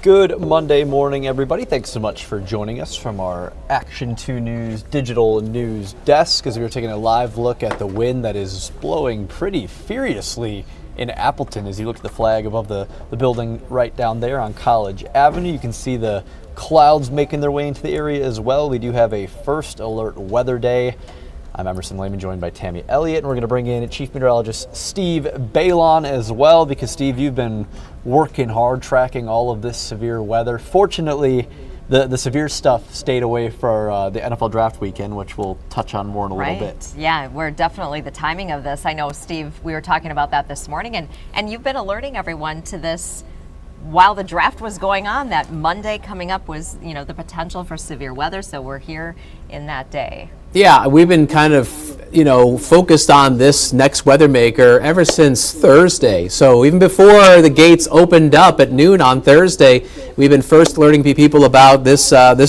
Good Monday morning, everybody. Thanks so much for joining us from our Action 2 News digital news desk as we are taking a live look at the wind that is blowing pretty furiously in Appleton. As you look at the flag above the building right down there on College Avenue, you can see the clouds making their way into the area as well. We do have a first alert weather day. I'm Emerson Lehman, joined by Tammy Elliott, and we're going to bring in Chief Meteorologist Steve Balon as well, because Steve, you've been working hard tracking all of this severe weather. Fortunately, the severe stuff stayed away for the NFL draft weekend, which we'll touch on more in a little bit. Yeah, we're definitely the timing of this. I know, Steve, we were talking about that this morning, and you've been alerting everyone to this while the draft was going on. That Monday coming up was, the potential for severe weather, so we're here in that day. Yeah, we've been kind of, focused on this next weather maker ever since Thursday. So even before the gates opened up at noon on Thursday, we've been first alerting people about this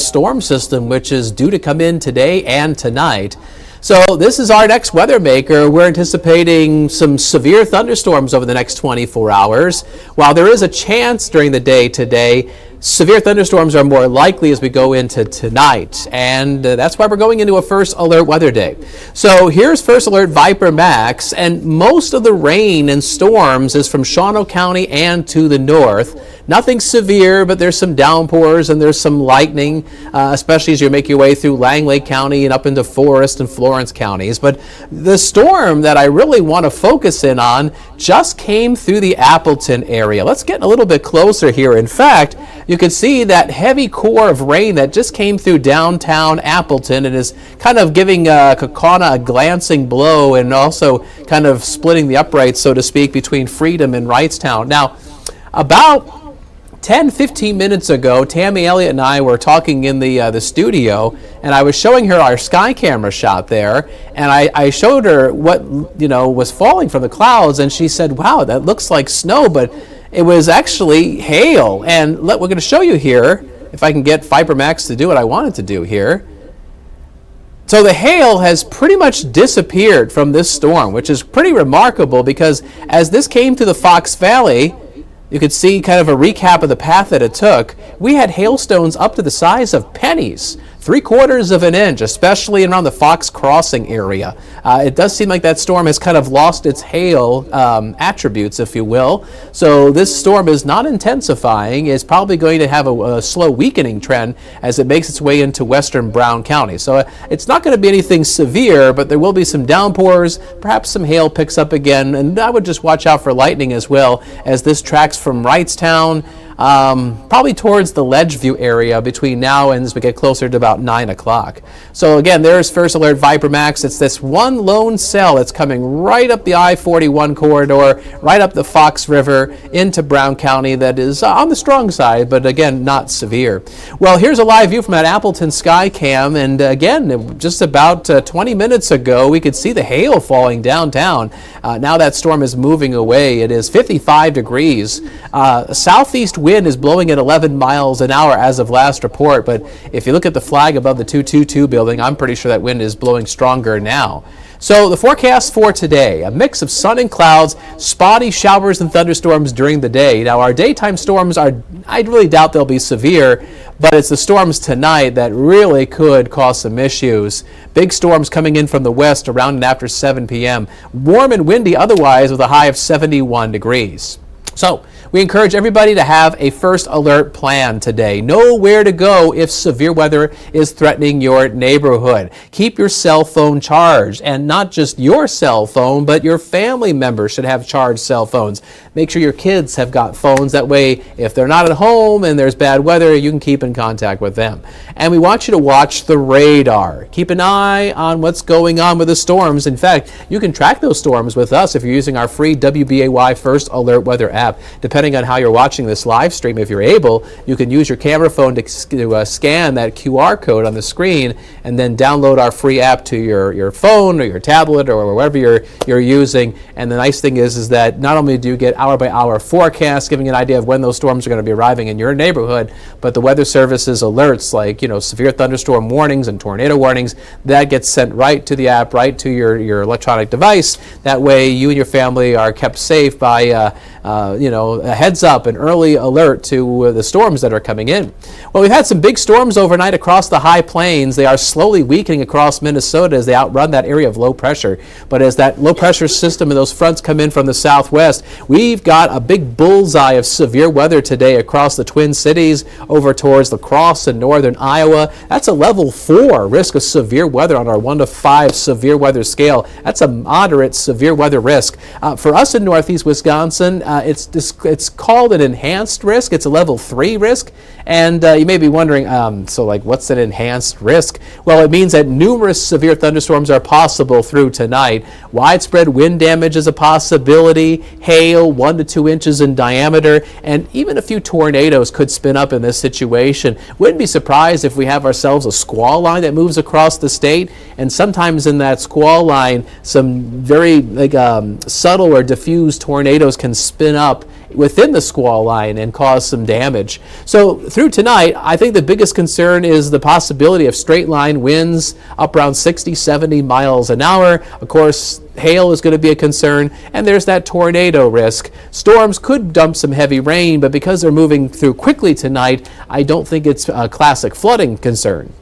storm system, which is due to come in today and tonight. So this is our next weather maker. We're anticipating some severe thunderstorms over the next 24 hours. While there is a chance during the day today, severe thunderstorms are more likely as we go into tonight, and that's why we're going into a first alert weather day. So here's first alert Viper Max, and most of the rain and storms is from Shawano County and to the north. Nothing severe, but there's some downpours and there's some lightning, especially as you make your way through Langley County and up into Forest and Florence counties. But the storm that I really want to focus in on just came through the Appleton area. Let's get a little bit closer here. In fact, you can see that heavy core of rain that just came through downtown Appleton and is kind of giving Kaukauna a glancing blow and also kind of splitting the uprights, so to speak, between Freedom and Wrightstown. Now, about 10-15 minutes ago, Tammy Elliott and I were talking in the studio, and I was showing her our sky camera shot there, and I showed her what was falling from the clouds, and she said, "Wow, that looks like snow," but it was actually hail. And we're going to show you here, if I can get Viper Max to do what I want it to do here. So the hail has pretty much disappeared from this storm, which is pretty remarkable, because as this came to the Fox Valley, you could see kind of a recap of the path that it took. We had hailstones up to the size of pennies, 3/4 of an inch, especially around the Fox Crossing area. It does seem like that storm has kind of lost its hail attributes, if you will. So this storm is not intensifying. It's probably going to have a slow weakening trend as it makes its way into western Brown County. So it's not going to be anything severe, but there will be some downpours, perhaps some hail picks up again, and I would just watch out for lightning as well as this tracks from Wrightstown, probably towards the Ledgeview area between now and as we get closer to about 9 o'clock. So again, there's first alert Viper Max. It's this one lone cell that's coming right up the I-41 corridor, right up the Fox River into Brown County that is on the strong side, but again, not severe. Well, here's a live view from that Appleton sky cam, and again, just about 20 minutes ago, we could see the hail falling downtown. Now that storm is moving away. It is 55 degrees. Southeast wind is blowing at 11 miles an hour as of last report, but if you look at the flag above the 222 building, I'm pretty sure that wind is blowing stronger now. So the forecast for today, a mix of sun and clouds, spotty showers and thunderstorms during the day. Now our daytime storms I really doubt they'll be severe, but it's the storms tonight that really could cause some issues. Big storms coming in from the west around and after 7 p.m. Warm and windy otherwise with a high of 71 degrees. So we encourage everybody to have a first alert plan today. Know where to go if severe weather is threatening your neighborhood. Keep your cell phone charged, and not just your cell phone, but your family members should have charged cell phones. Make sure your kids have got phones. That way, if they're not at home and there's bad weather, you can keep in contact with them. And we want you to watch the radar. Keep an eye on what's going on with the storms. In fact, you can track those storms with us if you're using our free WBAY First Alert Weather app. Depending on how you're watching this live stream, if you're able, you can use your camera phone to scan that QR code on the screen and then download our free app to your phone or your tablet or wherever you're using. And the nice thing is that not only do you get hour-by-hour forecasts giving an idea of when those storms are going to be arriving in your neighborhood, but the Weather Service's alerts like severe thunderstorm warnings and tornado warnings, that gets sent right to the app, right to your electronic device. That way you and your family are kept safe by a heads up, an early alert to the storms that are coming in. Well, we've had some big storms overnight across the high plains. They are slowly weakening across Minnesota as they outrun that area of low pressure. But as that low pressure system and those fronts come in from the southwest, we've got a big bullseye of severe weather today across the Twin Cities over towards La Crosse and northern Iowa. That's a level 4 risk of severe weather on our 1 to 5 severe weather scale. That's a moderate severe weather risk. For us in northeast Wisconsin, it's called an enhanced risk. It's a level 3 risk. And you may be wondering, so like what's an enhanced risk? Well, it means that numerous severe thunderstorms are possible through tonight. Widespread wind damage is a possibility, hail 1 to 2 inches in diameter, and even a few tornadoes could spin up in this situation. Wouldn't be surprised if we have ourselves a squall line that moves across the state, and sometimes in that squall line, some very subtle or diffuse tornadoes can spin up within the squall line and cause some damage. So through tonight, I think the biggest concern is the possibility of straight line winds up around 60, 70 miles an hour. Of course, hail is going to be a concern, and there's that tornado risk. Storms could dump some heavy rain, but because they're moving through quickly tonight, I don't think it's a classic flooding concern.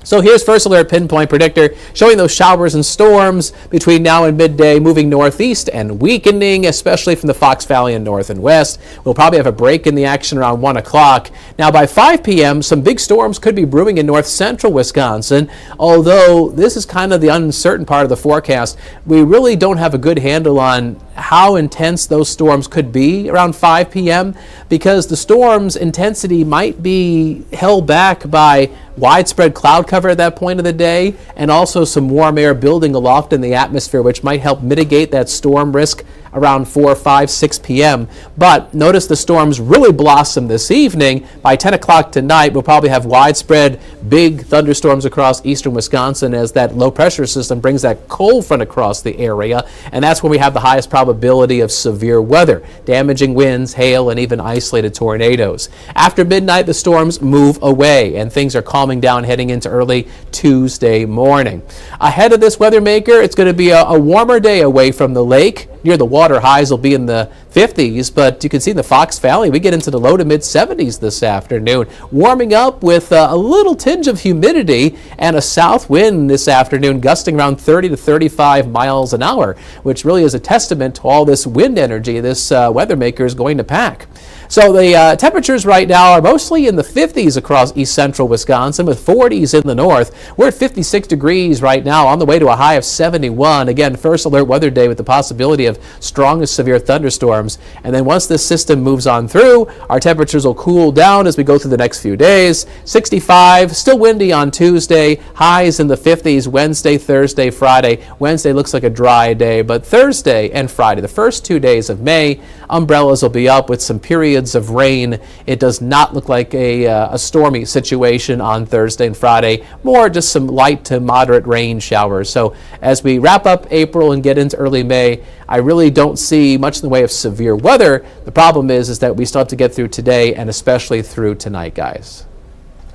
So here's First Alert Pinpoint Predictor showing those showers and storms between now and midday moving northeast and weakening, especially from the Fox Valley and north and west. We'll probably have a break in the action around 1 o'clock. Now by 5 p.m., some big storms could be brewing in north central Wisconsin, although this is kind of the uncertain part of the forecast. We really don't have a good handle on how intense those storms could be around 5 p.m. because the storm's intensity might be held back by widespread cloud cover at that point of the day, and also some warm air building aloft in the atmosphere, which might help mitigate that storm risk around 4, 5, 6 p.m. But notice the storms really blossom this evening. By 10 o'clock tonight, we'll probably have widespread big thunderstorms across eastern Wisconsin as that low pressure system brings that cold front across the area, and that's when we have the highest probability of severe weather, damaging winds, hail, and even isolated tornadoes. After midnight, the storms move away, and things are calming down heading into early Tuesday morning. Ahead of this weather maker, it's going to be a warmer day away from the lake. Near the water, highs will be in the 50s, but you can see in the Fox Valley, we get into the low to mid 70s this afternoon, warming up with a little tinge of humidity and a south wind this afternoon, gusting around 30 to 35 miles an hour, which really is a testament to all this wind energy this weather maker is going to pack. So the temperatures right now are mostly in the 50s across east central Wisconsin with 40s in the north. We're at 56 degrees right now, on the way to a high of 71. Again, first alert weather day with the possibility of strongest severe thunderstorms. And then once this system moves on through, our temperatures will cool down as we go through the next few days. 65, still windy on Tuesday, highs in the 50s Wednesday, Thursday, Friday. Wednesday looks like a dry day, but Thursday and Friday, the first 2 days of May, umbrellas will be up with some periods of rain. It does not look like a stormy situation on Thursday and Friday, more just some light to moderate rain showers. So as we wrap up April and get into early May, I really don't see much in the way of severe weather. The problem is that we still have to get through today and especially through tonight, guys.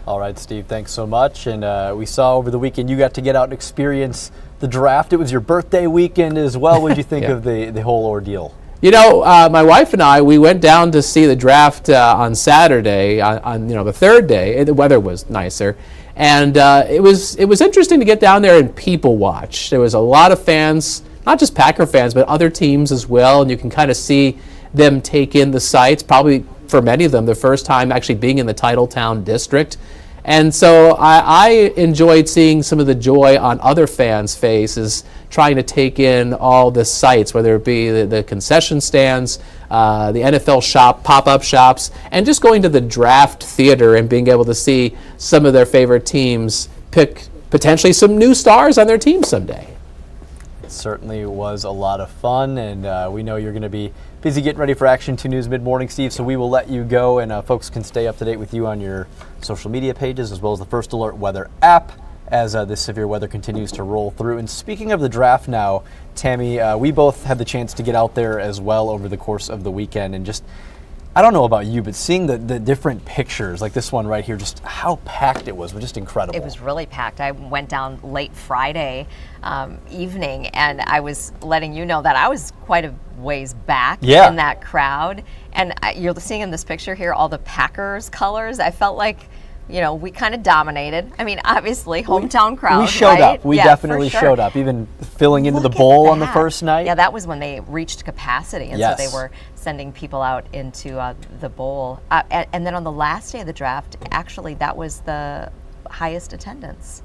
All right, Steve, thanks so much. And we saw over the weekend you got to get out and experience the draft. It was your birthday weekend as well. What did you think Yeah. of the whole ordeal? You know, my wife and I, we went down to see the draft on Saturday, on the third day. The weather was nicer, and it was interesting to get down there and people watch. There was a lot of fans, not just Packer fans, but other teams as well, and you can kind of see them take in the sights. Probably for many of them, the first time actually being in the Titletown district. And so I enjoyed seeing some of the joy on other fans' faces trying to take in all the sights, whether it be the concession stands, the NFL shop, pop-up shops, and just going to the draft theater and being able to see some of their favorite teams pick potentially some new stars on their team someday. It certainly was a lot of fun, and we know you're going to be busy getting ready for Action 2 News mid-morning, Steve, so we will let you go, and folks can stay up to date with you on your social media pages as well as the First Alert Weather app as this severe weather continues to roll through. And speaking of the draft now, Tammy, we both had the chance to get out there as well over the course of the weekend, and just I don't know about you, but seeing the different pictures, like this one right here, just how packed it was just incredible. It was really packed. I went down late Friday evening, and I was letting you know that I was quite a ways back in that crowd. And you're seeing in this picture here all the Packers colors. I felt like, you know, we kind of dominated. I mean, obviously, hometown crowd. We showed right? up. We definitely showed up, even filling into the bowl on the first night. Yeah, that was when they reached capacity, and so they were sending people out into the bowl. And then on the last day of the draft, actually, that was the highest attendance.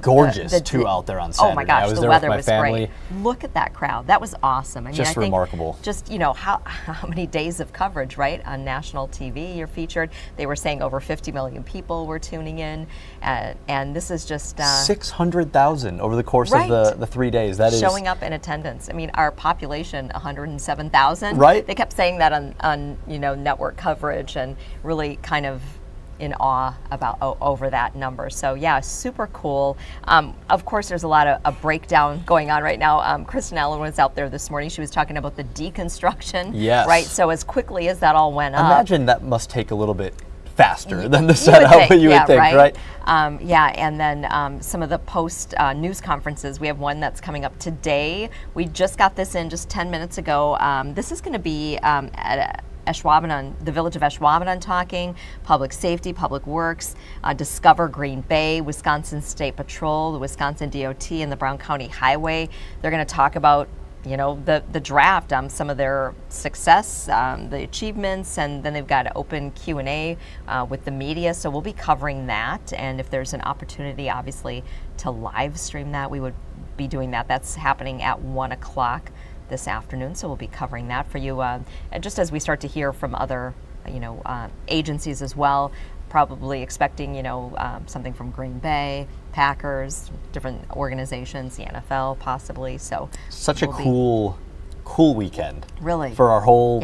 Gorgeous too out there on Saturday. Oh my gosh, I was the there weather with my was family. great. Look at that crowd. That was awesome. I mean, Just I think remarkable. Just, you know, how many days of coverage, right? On national TV, you're featured. They were saying over 50 million people were tuning in. And this is just 600,000 over the course of the 3 days. That is showing up in attendance. I mean, our population, 107,000. Right. They kept saying that on you know, network coverage, and really kind of in awe about over that number. So yeah, super cool. Of course, there's a lot of a breakdown going on right now. Kristen Allen was out there this morning. She was talking about the deconstruction. Yes. Right. So as quickly as that all went up, imagine that must take a little bit faster than the setup. You would think, right? Yeah, and then some of the post news conferences. We have one that's coming up today. We just got this in just 10 minutes ago. This is going to be at Ashwaubenon, the village of Ashwaubenon, talking public safety, public works, Discover Green Bay, Wisconsin State Patrol, the Wisconsin DOT, and the Brown County Highway. They're going to talk about, you know, the draft, some of their success, the achievements, and then they've got an open Q&A with the media. So we'll be covering that, and if there's an opportunity, obviously, to live stream that, we would be doing that. That's happening at 1 o'clock. This afternoon, so we'll be covering that for you. And just as we start to hear from other, you know, agencies as well, probably expecting, you know, something from Green Bay, Packers, different organizations, the NFL possibly. So such a cool weekend. Really, for our whole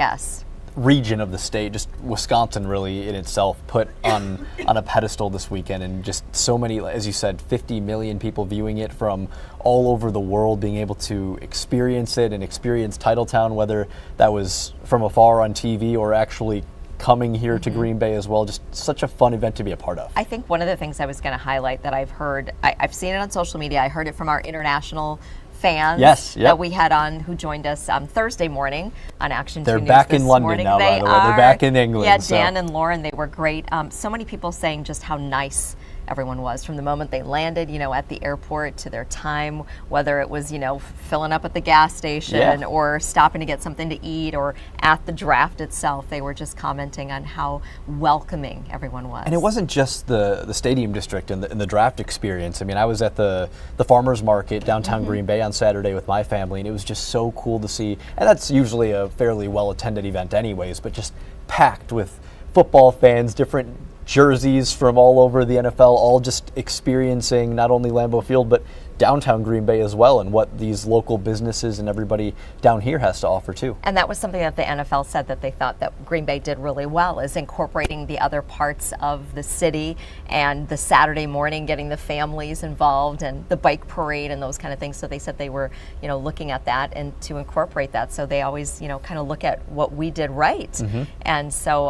region of the state, just Wisconsin really in itself put on a pedestal this weekend, and just so many, as you said, 50 million people viewing it from all over the world, being able to experience it and experience Titletown, whether that was from afar on TV or actually coming here to Green Bay as well. Just such a fun event to be a part of. I think one of the things I was going to highlight that I've heard, I've seen it on social media, I heard it from our international fans that we had on, who joined us Thursday morning on Action 2 News. They're back in London now, by the way. They're back in England. Yeah, Dan and Lauren, they were great. So many people saying just how nice everyone was from the moment they landed, you know, at the airport to their time, whether it was, you know, filling up at the gas station or stopping to get something to eat or at the draft itself. They were just commenting on how welcoming everyone was. And it wasn't just the stadium district and the draft experience. I mean, I was at the farmers market downtown Green Bay on Saturday with my family, and it was just so cool to see. And that's usually a fairly well-attended event anyways, but just packed with football fans, different jerseys from all over the NFL, all just experiencing not only Lambeau Field, but downtown Green Bay as well, and what these local businesses and everybody down here has to offer too. And that was something that the NFL said that they thought that Green Bay did really well, is incorporating the other parts of the city, and the Saturday morning getting the families involved, and the bike parade and those kind of things. So they said they were, you know, looking at that and to incorporate that. So they always, you know, kind of look at what we did right. And so,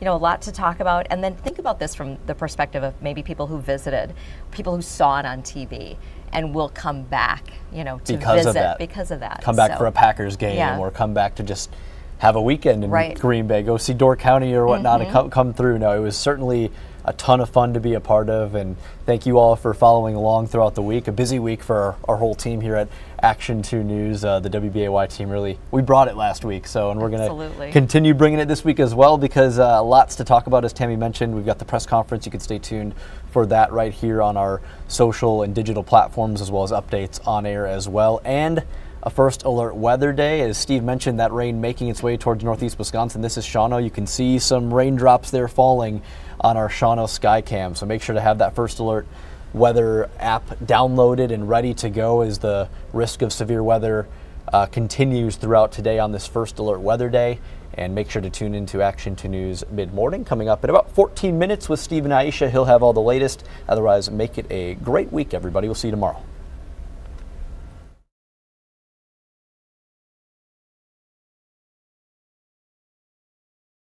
you know, a lot to talk about. And then think about this from the perspective of maybe people who visited, people who saw it on TV, and will come back, you know, to visit because of that. Come back for a Packers game, or come back to just have a weekend in Green Bay, go see Door County or whatnot, and come through. No, it was certainly a ton of fun to be a part of, and thank you all for following along throughout the week. A busy week for our whole team here at Action 2 News. The WBAY team really, we brought it last week, so, and we're going to continue bringing it this week as well, because lots to talk about. As Tammy mentioned, we've got the press conference. You can stay tuned for that right here on our social and digital platforms, as well as updates on air as well. And a first alert weather day. As Steve mentioned, that rain making its way towards northeast Wisconsin. This is Shawano. You can see some raindrops there falling on our Shawano Skycam. So make sure to have that first alert weather app downloaded and ready to go as the risk of severe weather continues throughout today on this first alert weather day. And make sure to tune into Action 2 News mid-morning, coming up in about 14 minutes with Steve and Aisha. He'll have all the latest. Otherwise, make it a great week, everybody. We'll see you tomorrow.